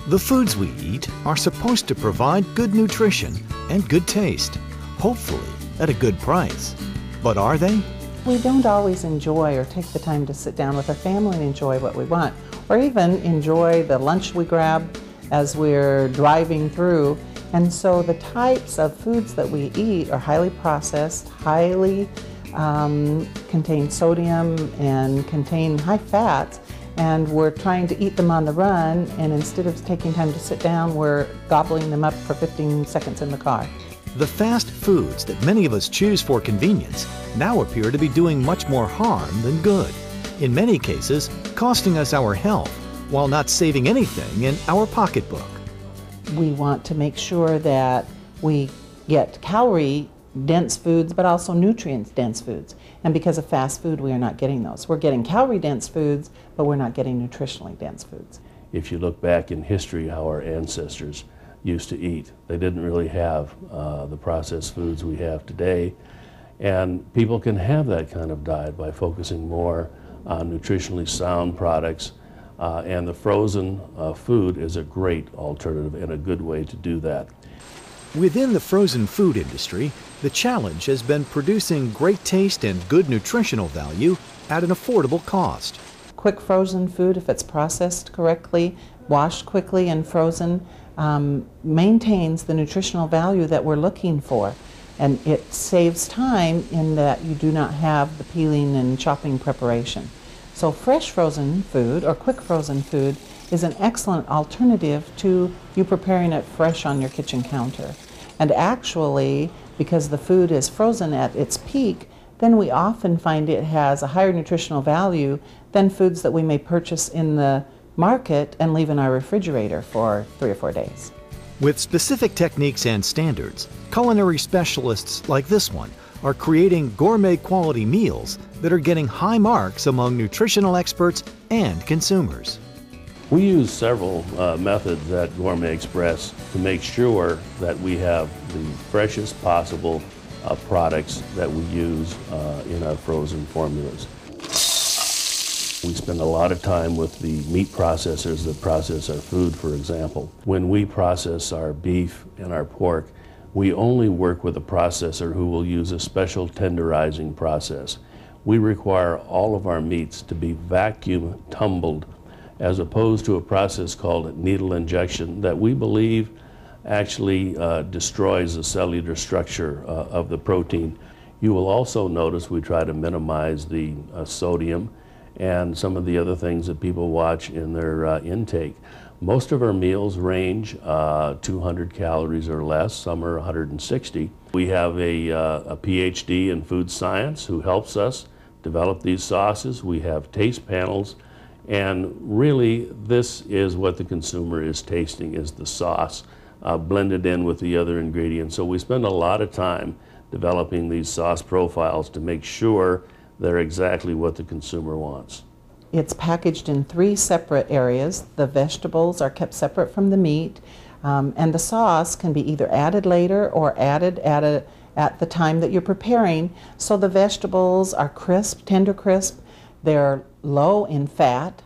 The foods we eat are supposed to provide good nutrition and good taste, hopefully at a good price. But are they? We don't always enjoy or take the time to sit down with our family and enjoy what we want, or even enjoy the lunch we grab as we're driving through. And so the types of foods that we eat are highly processed, highly contain sodium and contain high fats, and we're trying to eat them on the run, and instead of taking time to sit down, we're gobbling them up for 15 seconds in the car. The fast foods that many of us choose for convenience now appear to be doing much more harm than good, in many cases costing us our health while not saving anything in our pocketbook. We want to make sure that we get calorie-dense foods, but also nutrient-dense foods. And because of fast food, we are not getting those. We're getting calorie-dense foods, but we're not getting nutritionally dense foods. If you look back in history how our ancestors used to eat, they didn't really have the processed foods we have today. And people can have that kind of diet by focusing more on nutritionally sound products. And the frozen food is a great alternative and a good way to do that. Within the frozen food industry, the challenge has been producing great taste and good nutritional value at an affordable cost. Quick frozen food, if it's processed correctly, washed quickly and frozen, maintains the nutritional value that we're looking for. And it saves time in that you do not have the peeling and chopping preparation. So fresh frozen food or quick frozen food is an excellent alternative to you preparing it fresh on your kitchen counter. And actually, because the food is frozen at its peak, then we often find it has a higher nutritional value than foods that we may purchase in the market and leave in our refrigerator for 3 or 4 days. With specific techniques and standards, culinary specialists like this one are creating gourmet quality meals that are getting high marks among nutritional experts and consumers. We use several methods at Gourmet Express to make sure that we have the freshest possible products that we use in our frozen formulas. We spend a lot of time with the meat processors that process our food, for example. When we process our beef and our pork, we only work with a processor who will use a special tenderizing process. We require all of our meats to be vacuum tumbled, as opposed to a process called needle injection that we believe actually destroys the cellular structure of the protein. You will also notice we try to minimize the sodium and some of the other things that people watch in their intake. Most of our meals range 200 calories or less, some are 160. We have a PhD in food science who helps us develop these sauces. We have taste panels, and really this is what the consumer is tasting, is the sauce blended in with the other ingredients. So we spend a lot of time developing these sauce profiles to make sure they're exactly what the consumer wants. It's packaged in 3 separate areas. The vegetables are kept separate from the meat, and the sauce can be either added later or added at the time that you're preparing. So the vegetables are crisp, tender crisp. They're low in fat.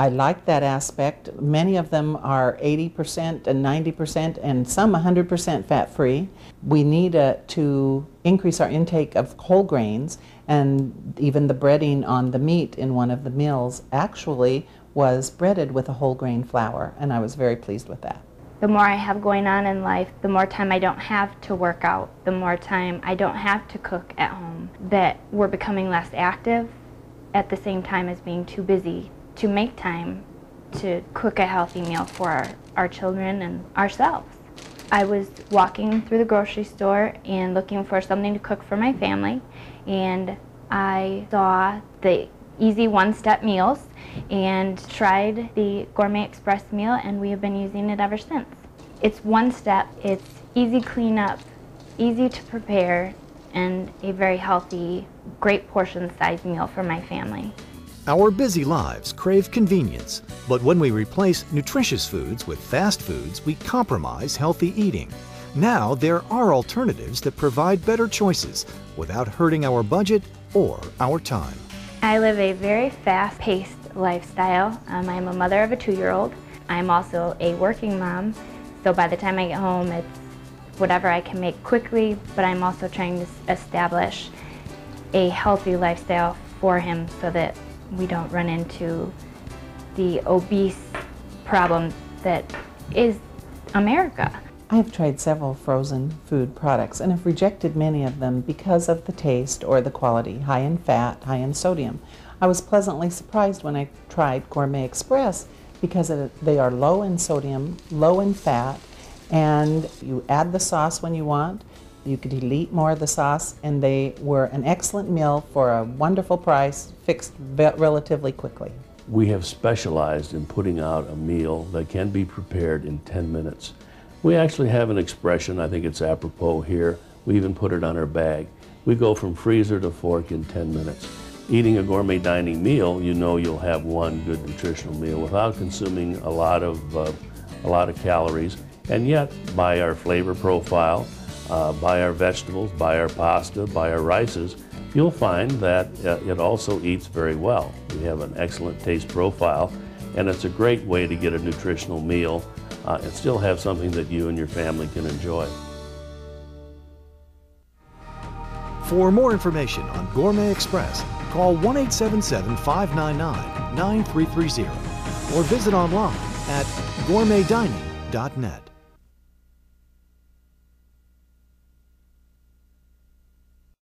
I like that aspect. Many of them are 80% and 90% and some 100% fat-free. We need to increase our intake of whole grains, and even the breading on the meat in one of the meals actually was breaded with a whole grain flour, and I was very pleased with that. The more I have going on in life, the more time I don't have to work out, the more time I don't have to cook at home, that we're becoming less active at the same time as being too busy to make time to cook a healthy meal for our children and ourselves. I was walking through the grocery store and looking for something to cook for my family, and I saw the easy one-step meals and tried the Gourmet Express meal, and we have been using it ever since. It's one step, it's easy cleanup, easy to prepare, and a very healthy, great portion size meal for my family. Our busy lives crave convenience, but when we replace nutritious foods with fast foods, we compromise healthy eating. Now there are alternatives that provide better choices without hurting our budget or our time. I live a very fast-paced lifestyle. I'm a mother of a 2-year-old. I'm also a working mom, so by the time I get home, it's whatever I can make quickly, but I'm also trying to establish a healthy lifestyle for him so that we don't run into the obese problem that is America. I have tried several frozen food products and have rejected many of them because of the taste or the quality, high in fat, high in sodium. I was pleasantly surprised when I tried Gourmet Express because they are low in sodium, low in fat, and you add the sauce when you want. You could eat more of the sauce, and they were an excellent meal for a wonderful price, fixed relatively quickly. We have specialized in putting out a meal that can be prepared in 10 minutes. We actually have an expression, I think it's apropos here, we even put it on our bag. We go from freezer to fork in 10 minutes. Eating a gourmet dining meal, you know you'll have one good nutritional meal without consuming a lot of calories, and yet by our flavor profile, by our vegetables, by our pasta, by our rices, you'll find that it also eats very well. We have an excellent taste profile, and it's a great way to get a nutritional meal and still have something that you and your family can enjoy. For more information on Gourmet Express, call 1-877-599-9330 or visit online at gourmetdining.net.